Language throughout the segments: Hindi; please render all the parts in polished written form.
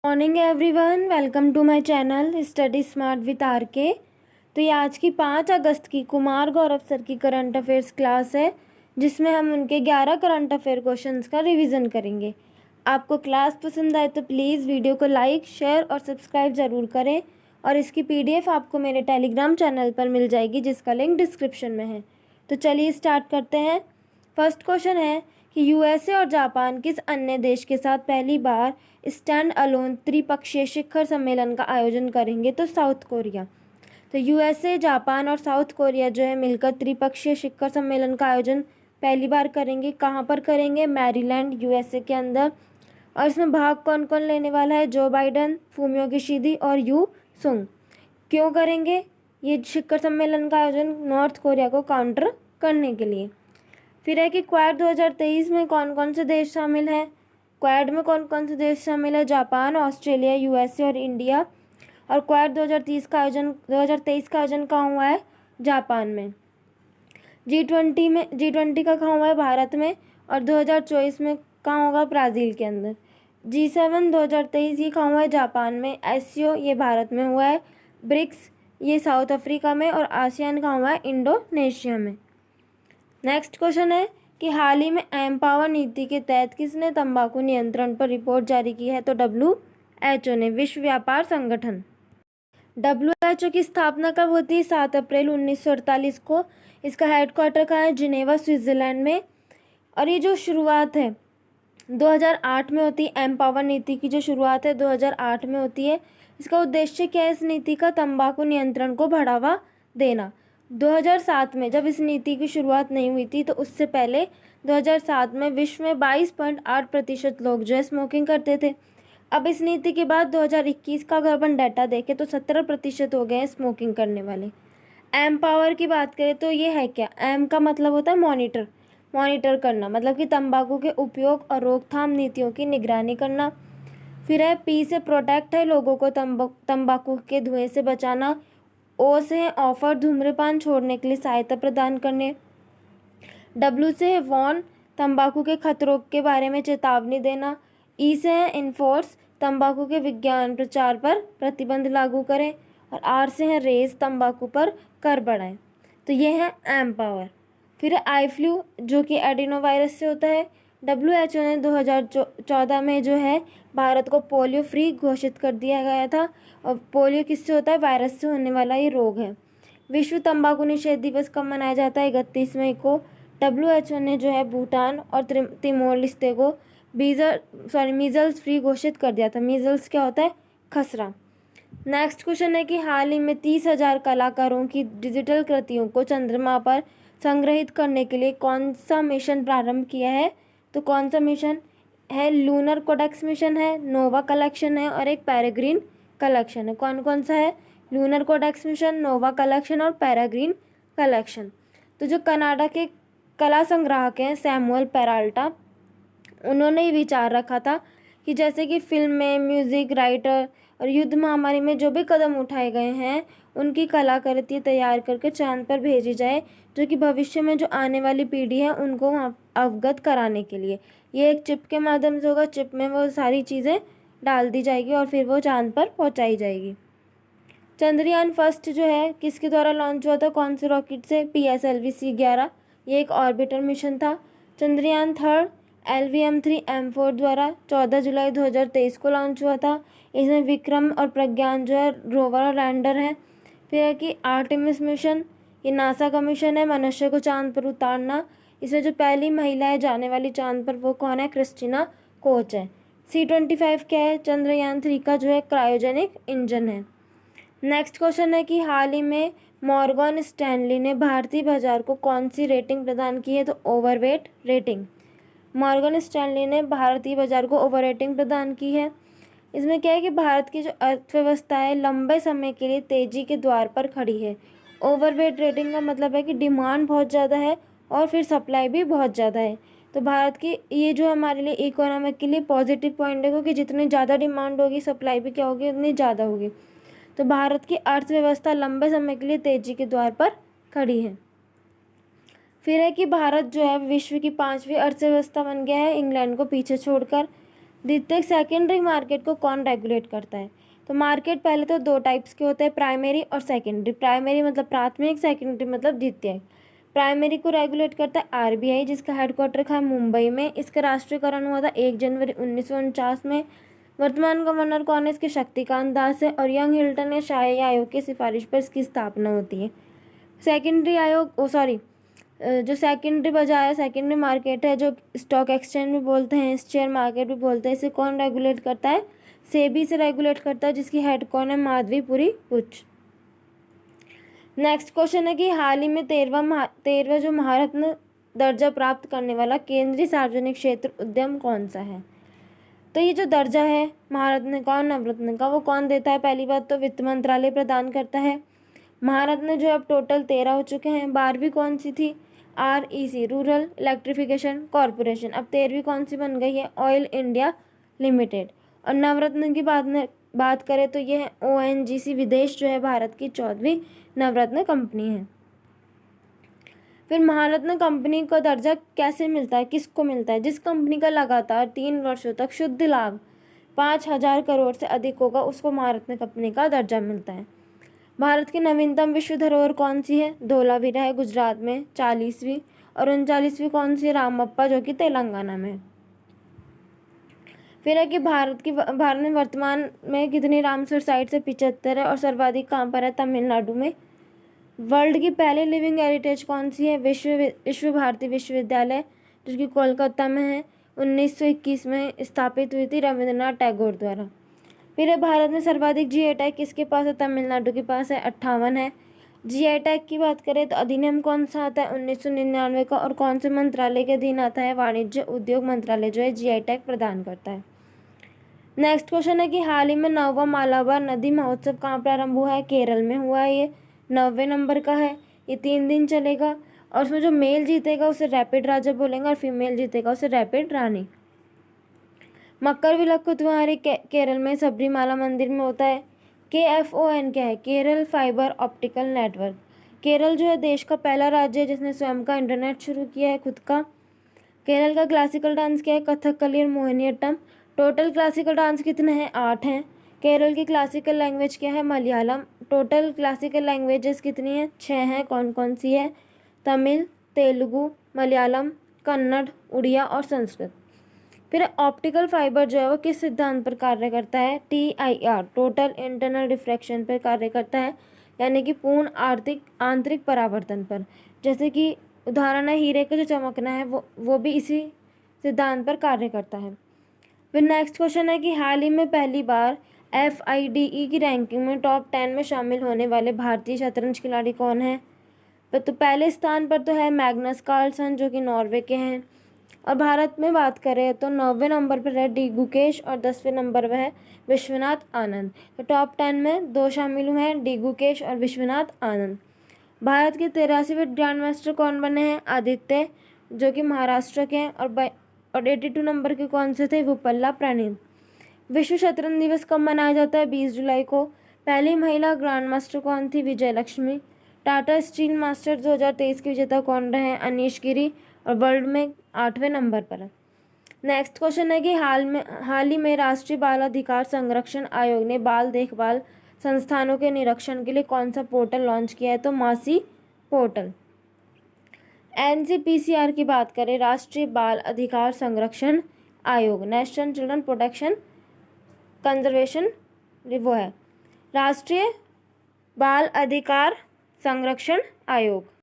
Morning everyone, welcome to my channel study smart with R K. तो ये आज की 5 अगस्त की कुमार गौरव सर की करंट अफेयर्स क्लास है, जिसमें हम उनके 11 करंट अफेयर क्वेश्चंस का रिवीजन करेंगे। आपको क्लास पसंद आए तो प्लीज़ वीडियो को लाइक, शेयर और सब्सक्राइब ज़रूर करें। और इसकी PDF आपको मेरे टेलीग्राम चैनल पर मिल जाएगी, जिसका लिंक डिस्क्रिप्शन में है। तो चलिए स्टार्ट करते हैं। फर्स्ट क्वेश्चन है कि USA और जापान किस अन्य देश के साथ पहली बार स्टैंड अलोन त्रिपक्षीय शिखर सम्मेलन का आयोजन करेंगे? तो साउथ कोरिया। तो USA, जापान और साउथ कोरिया जो है मिलकर त्रिपक्षीय शिखर सम्मेलन का आयोजन पहली बार करेंगे। कहाँ पर करेंगे? मैरीलैंड, USA के अंदर। और इसमें भाग कौन कौन लेने वाला है? जो बाइडन, फूमियो किशिदा और यू सुंग। क्यों करेंगे ये शिखर सम्मेलन का आयोजन? नॉर्थ कोरिया को काउंटर करने के लिए। फिर है कि क्वाड 2023 में कौन कौन से देश शामिल हैं? क्वाड में कौन कौन से देश शामिल है? जापान, ऑस्ट्रेलिया, USA और इंडिया। और क्वाड 2023 का आयोजन कहाँ हुआ है? जापान में। G20 का कहाँ हुआ है? भारत में। और 2024 में कहाँ होगा? ब्राज़ील के अंदर। G7 2023 ये कहाँ हुआ है? जापान में। SCO ये भारत में हुआ है। ब्रिक्स ये साउथ अफ्रीका में। और आसियान कहाँ हुआ है? इंडोनेशिया में। नेक्स्ट क्वेश्चन है कि हाल ही में एम्पावर नीति के तहत किसने तंबाकू नियंत्रण पर रिपोर्ट जारी की है? तो WHO ने, विश्व व्यापार संगठन। WHO की स्थापना कब होती है? 7 अप्रैल 1948 को। इसका हेडक्वार्टर कहाँ है? जिनेवा, स्विट्जरलैंड में। और ये जो शुरुआत है 2008 में होती है। एम्पावर नीति की जो शुरुआत है 2008 में होती है। इसका उद्देश्य क्या है इस नीति का? तंबाकू नियंत्रण को बढ़ावा देना। 2007 में जब इस नीति की शुरुआत नहीं हुई थी, तो उससे पहले 2007 में विश्व में 22.8% लोग जो है स्मोकिंग करते थे। अब इस नीति के बाद 2021 का अगर अपन डाटा देखें तो 17% हो गए हैं स्मोकिंग करने वाले। एम पावर की बात करें तो ये है क्या? एम का मतलब होता है मॉनिटर करना, मतलब कि तंबाकू के उपयोग और रोकथाम नीतियों की निगरानी करना। फिर है पी से प्रोटेक्ट है, लोगों को तंबाकू के धुएं से बचाना। ओ से है ऑफर, धूम्रपान छोड़ने के लिए सहायता प्रदान करने। डब्ल्यू से है वॉर्न, तंबाकू के खतरों के बारे में चेतावनी देना। ई से है इन्फोर्स, तंबाकू के विज्ञान प्रचार पर प्रतिबंध लागू करें। और आर से है रेज, तंबाकू पर कर बढ़ाएं। तो ये है एम पावर। फिर आई फ्लू जो कि एडिनो वायरस से होता है। WHO ने 2014 में जो है भारत को पोलियो फ्री घोषित कर दिया गया था। और पोलियो किससे होता है? वायरस से होने वाला ये रोग है। विश्व तंबाकू निषेध दिवस कब मनाया जाता है? 31 मई को। WHO ने जो है भूटान और तिमोर लिस्ते को मीजल्स फ्री घोषित कर दिया था। मीजल्स क्या होता है? खसरा। नेक्स्ट क्वेश्चन है कि हाल ही में 30,000 कलाकारों की डिजिटल कृतियों को चंद्रमा पर संग्रहित करने के लिए कौन सा मिशन प्रारंभ किया है? तो कौन सा मिशन है? लूनर कोडेक्स मिशन है, नोवा कलेक्शन है और एक पेरेग्रीन कलेक्शन है। कौन कौन सा है? लूनर कोडेक्स मिशन, नोवा कलेक्शन और पेरेग्रीन कलेक्शन। तो जो कनाडा के कला संग्राहक हैं सैमुअल पेराल्टा, उन्होंने ये विचार रखा था कि जैसे कि फिल्म में म्यूज़िक राइटर और युद्ध महामारी में जो भी कदम उठाए गए हैं, उनकी कलाकृति तैयार करके चांद पर भेजी जाए, जो कि भविष्य में जो आने वाली पीढ़ी है उनको वहाँ अवगत कराने के लिए। ये एक चिप के माध्यम से होगा। चिप में वो सारी चीज़ें डाल दी जाएगी और फिर वो चांद पर पहुँचाई जाएगी। चंद्रयान फर्स्ट जो है किसके द्वारा लॉन्च हुआ था? कौन से रॉकेट से? PSLV-C11। ये एक ऑर्बिटर मिशन था। चंद्रयान थर्ड LVM-3M4 द्वारा 14 जुलाई 2023 को लॉन्च हुआ था। इसमें विक्रम और प्रज्ञान जो है रोवर और लैंडर हैं। फिर है कि आर्टेमिस मिशन, ये नासा का मिशन है मनुष्य को चांद पर उतारना। इसमें जो पहली महिला है जाने वाली चांद पर वो कौन है? क्रिस्टीना कोच है। C-25 क्या है? चंद्रयान 3 का जो है क्रायोजेनिक इंजन है। नेक्स्ट क्वेश्चन है कि हाल ही में मॉर्गन स्टैनली ने भारतीय बाजार को कौन सी रेटिंग प्रदान की है? तो ओवरवेट रेटिंग। मॉर्गन स्टैनली ने भारतीय बाजार को ओवर रेटिंग प्रदान की है। इसमें क्या है कि भारत की जो अर्थव्यवस्था है लंबे समय के लिए तेजी के द्वार पर खड़ी है। ओवरवेट रेटिंग का मतलब है कि डिमांड बहुत ज़्यादा है और फिर सप्लाई भी बहुत ज़्यादा है। तो भारत की ये जो हमारे लिए इकोनॉमिक के लिए पॉजिटिव पॉइंट है, क्योंकि जितनी ज़्यादा डिमांड होगी सप्लाई भी क्या होगी? उतनी ज़्यादा होगी। तो भारत की अर्थव्यवस्था लंबे समय के लिए तेजी के द्वार पर खड़ी है। फिर है कि भारत जो है विश्व की 5वीं अर्थव्यवस्था बन गया है, इंग्लैंड को पीछे छोड़कर। द्वितीयक सेकेंडरी मार्केट को कौन रेगुलेट करता है? तो मार्केट पहले तो दो टाइप्स के होते हैं, प्राइमरी और सेकेंडरी। प्राइमरी मतलब प्राथमिक, सेकेंडरी मतलब द्वितीयक। प्राइमरी को रेगुलेट करता है आरबीआई, जिसका हेडक्वार्टर था मुंबई में। इसका राष्ट्रीयकरण हुआ था 1 जनवरी 1949 में। वर्तमान गवर्नर कौन है? इसके शक्तिकांत दास है और यंग हिल्टन या शाही आयोग की सिफारिश पर इसकी स्थापना होती है। सेकेंडरी आयोग जो सेकेंडरी बाजार है, सेकेंडरी मार्केट है, जो स्टॉक एक्सचेंज भी बोलते हैं, शेयर मार्केट भी बोलते हैं, इसे कौन रेगुलेट करता है? सेबी से रेगुलेट करता है, जिसकी हेड कौन है? माधवीपुरी पुच। नेक्स्ट क्वेश्चन है कि हाल ही में 13वां जो महारत्न दर्जा प्राप्त करने वाला केंद्रीय सार्वजनिक क्षेत्र उद्यम कौन सा है? तो ये जो दर्जा है महारत्न का और नवरत्न का, वो कौन देता है? पहली बात तो वित्त मंत्रालय प्रदान करता है। महारत्न जो अब टोटल 13 हो चुके हैं। 12वीं कौन सी थी? REC, rural electrification corporation. अब 13वीं कौन सी बन गई है? Oil India limited. और नवरत्न की बात करें तो ये है ONGC, विदेश जो है भारत की 14वीं नवरत्न कंपनी है। फिर महारत्न कंपनी को दर्जा कैसे मिलता है? किसको मिलता है? जिस कंपनी का लगातार 3 वर्षों तक शुद्ध लाभ 5,000 करोड़ से अधिक होगा, उसको महारत्न कंपनी का दर्जा मिलता है। भारत की नवीनतम विश्व धरोहर कौन सी है? धौलावीरा है गुजरात में 40वीं। और 39वीं कौन सी? रामप्पा, जो कि तेलंगाना में है। फिर है कि भारत में वर्तमान में कितनी रामसर साइट्स है? 75 है। और सर्वाधिक कहाँ पर है? तमिलनाडु में। वर्ल्ड की पहली लिविंग हेरिटेज कौन सी है? विश्व भारती विश्वविद्यालय, जो कि कोलकाता में है। 1921 में स्थापित हुई थी रविंद्रनाथ टैगोर द्वारा। फिर है भारत में सर्वाधिक GI टैग किसके पास है? तमिलनाडु के पास है, 58 है। GI टैग की बात करें तो अधिनियम कौन सा आता है? 1999 का। और कौन से मंत्रालय के अधीन आता है? वाणिज्य उद्योग मंत्रालय जो है GI टैग प्रदान करता है। नेक्स्ट क्वेश्चन है कि हाल ही में 9वां मालाबार नदी महोत्सव कहाँ प्रारंभ हुआ है? केरल में हुआ है। ये 9वें नंबर का है। ये 3 दिन चलेगा और उसमें जो मेल जीतेगा उसे रैपिड राजा बोलेंगे और फीमेल जीतेगा उसे रैपिड रानी। मकर विलक्कु त्योहार केरल में सबरीमाला मंदिर में होता है। KFON क्या है? Kerala fibre optical network. Kerala जो है देश का पहला राज्य है जिसने स्वयं का इंटरनेट शुरू किया है, खुद का। केरल का क्लासिकल डांस क्या है? कथकली और मोहिनीअट्टम। टोटल क्लासिकल डांस कितने हैं? 8 हैं। केरल की क्लासिकल लैंग्वेज क्या है? मलयालम। टोटल क्लासिकल लैंग्वेजेस कितनी हैं? 6 हैं। कौन कौन सी है? तमिल, तेलुगु, मलयालम, कन्नड़, उड़िया और संस्कृत। फिर ऑप्टिकल फाइबर जो है वो किस सिद्धांत पर कार्य करता है? TIR, टोटल इंटरनल रिफ्रैक्शन पर कार्य करता है, यानी कि पूर्ण आंतरिक परावर्तन पर। जैसे कि उदाहरण है हीरे का जो चमकना है वो भी इसी सिद्धांत पर कार्य करता है। फिर नेक्स्ट क्वेश्चन है कि हाल ही में पहली बार FIDE की रैंकिंग में टॉप 10 में शामिल होने वाले भारतीय शतरंज खिलाड़ी कौन है? तो पहले स्थान पर तो है मैग्नस कार्लसन, जो कि नॉर्वे के हैं। और भारत में बात करें तो 9वें नंबर पर है डी गुकेश और 10वें नंबर पर है विश्वनाथ आनंद। तो टॉप 10 में 2 शामिल हुए हैं, डी गुकेश और विश्वनाथ आनंद। भारत के 83वें ग्रैंड मास्टर कौन बने हैं? आदित्य, जो कि महाराष्ट्र के हैं। और 82 नंबर के कौन से थे? वुपल्ला प्रणीत। विश्व शतरंज दिवस कब मनाया जाता है? 20 जुलाई को। पहली महिला ग्रैंड मास्टर कौन थी? विजय लक्ष्मी। टाटा स्टील मास्टर्स 2023 के विजेता कौन रहे हैं? अनीश गिरी। और वर्ल्ड में 8वें नंबर पर है। नेक्स्ट क्वेश्चन है कि हाल ही में राष्ट्रीय बाल अधिकार संरक्षण आयोग ने बाल देखभाल संस्थानों के निरीक्षण के लिए कौन सा पोर्टल लॉन्च किया है? तो मासी पोर्टल। NCPCR की बात करें, राष्ट्रीय बाल अधिकार संरक्षण आयोग, नेशनल चिल्ड्रन प्रोटेक्शन कंजर्वेशन, वो है राष्ट्रीय बाल अधिकार संरक्षण आयोग।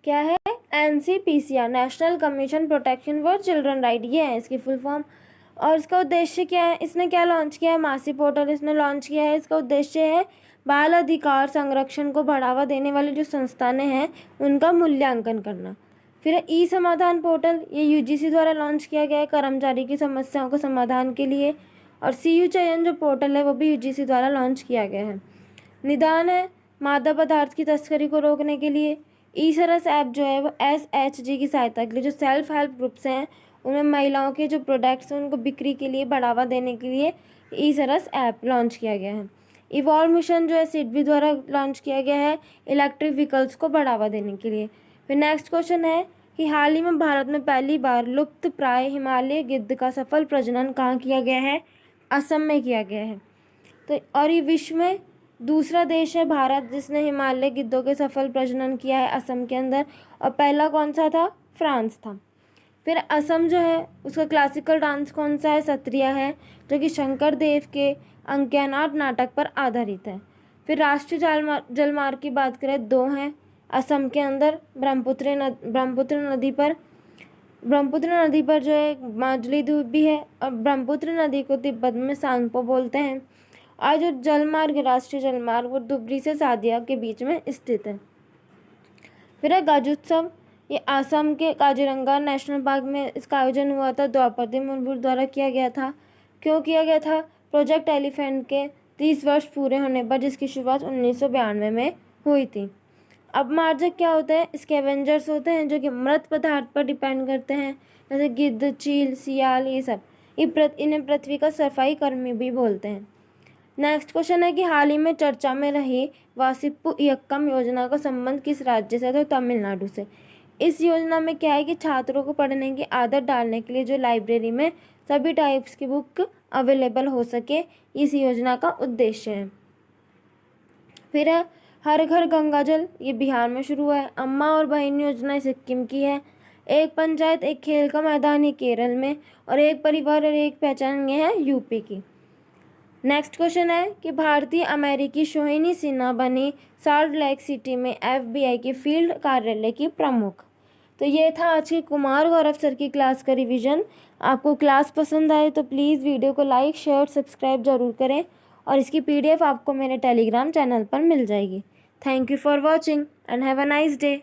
क्या है? NCPCR, national commission protection for children right, ये है इसकी फुल फॉर्म। और इसका उद्देश्य क्या है? इसने क्या लॉन्च किया है? मासी पोर्टल इसने लॉन्च किया है। इसका उद्देश्य है बाल अधिकार संरक्षण को बढ़ावा देने वाली जो संस्थानें हैं उनका मूल्यांकन करना। फिर ई समाधान पोर्टल, ये UGC द्वारा लॉन्च किया गया है कर्मचारी की समस्याओं के समाधान के लिए। और CU चयन जो पोर्टल है वो भी UGC द्वारा लॉन्च किया गया है। निदान है मादक पदार्थ की तस्करी को रोकने के लिए। ई-सरस ऐप जो है वो SHG की सहायता के लिए जो सेल्फ हेल्प ग्रुप्स हैं उनमें महिलाओं के जो प्रोडक्ट्स हैं उनको बिक्री के लिए बढ़ावा देने के लिए ई-सरस ऐप लॉन्च किया गया है। इवॉल्व मिशन जो है SIDBI द्वारा लॉन्च किया गया है इलेक्ट्रिक व्हीकल्स को बढ़ावा देने के लिए। फिर नेक्स्ट क्वेश्चन है कि हाल ही में भारत में पहली बार लुप्त प्राय हिमालय गिद्ध का सफल प्रजनन कहाँ किया गया है? असम में किया गया है। तो और ये विश्व में दूसरा देश है भारत जिसने हिमालय गिद्धों के सफल प्रजनन किया है असम के अंदर, और पहला कौन सा था? फ्रांस था। फिर असम जो है उसका क्लासिकल डांस कौन सा है? सत्रिया है, जो कि शंकर देव के अंक्यानाट नाटक पर आधारित है। फिर राष्ट्रीय जलमार्ग की बात करें, 2 हैं असम के अंदर। ब्रह्मपुत्र नदी पर जो है माजुली द्वीप भी है, और ब्रह्मपुत्र नदी को तिब्बत में सांगपो बोलते हैं। आज जो जलमार्ग, राष्ट्रीय जलमार्ग, वो धुबरी से सादिया के बीच में स्थित है। फिर है गजोत्सव, ये आसाम के काजीरंगा नेशनल पार्क में इसका आयोजन हुआ था। द्रौपदी मुर्मू द्वारा किया गया था। क्यों किया गया था? प्रोजेक्ट एलिफेंट के 30 वर्ष पूरे होने पर, जिसकी शुरुआत 1992 में हुई थी। अपमार्जक क्या होते हैं? स्कैवेंजर्स होते हैं जो कि मृत पदार्थ पर डिपेंड करते हैं, जैसे गिद्ध, चील, सियाल, ये सब। इन्हें पृथ्वी का सफाई कर्मी भी बोलते हैं। नेक्स्ट क्वेश्चन है कि हाल ही में चर्चा में रही वासिप्पु इयक्कम योजना का संबंध किस राज्य से? तो तमिलनाडु से। इस योजना में क्या है कि छात्रों को पढ़ने की आदत डालने के लिए जो लाइब्रेरी में सभी टाइप्स की बुक अवेलेबल हो सके, इस योजना का उद्देश्य है। फिर है हर घर गंगा जल, ये बिहार में शुरू हुआ है। अम्मा और बहन योजना सिक्किम की है। एक पंचायत एक खेल का मैदान, ये केरल में। और एक परिवार और एक पहचान, ये है यूपी की। नेक्स्ट क्वेश्चन है कि भारतीय अमेरिकी सोहिनी सिन्हा बनी सॉल्ट लेक सिटी में FBI के फील्ड कार्यालय की प्रमुख। तो ये था आज की कुमार गौरव सर की क्लास का रिवीजन। आपको क्लास पसंद आए तो प्लीज़ वीडियो को लाइक, शेयर, सब्सक्राइब जरूर करें, और इसकी PDF आपको मेरे टेलीग्राम चैनल पर मिल जाएगी। Thank you for watching and have a nice day.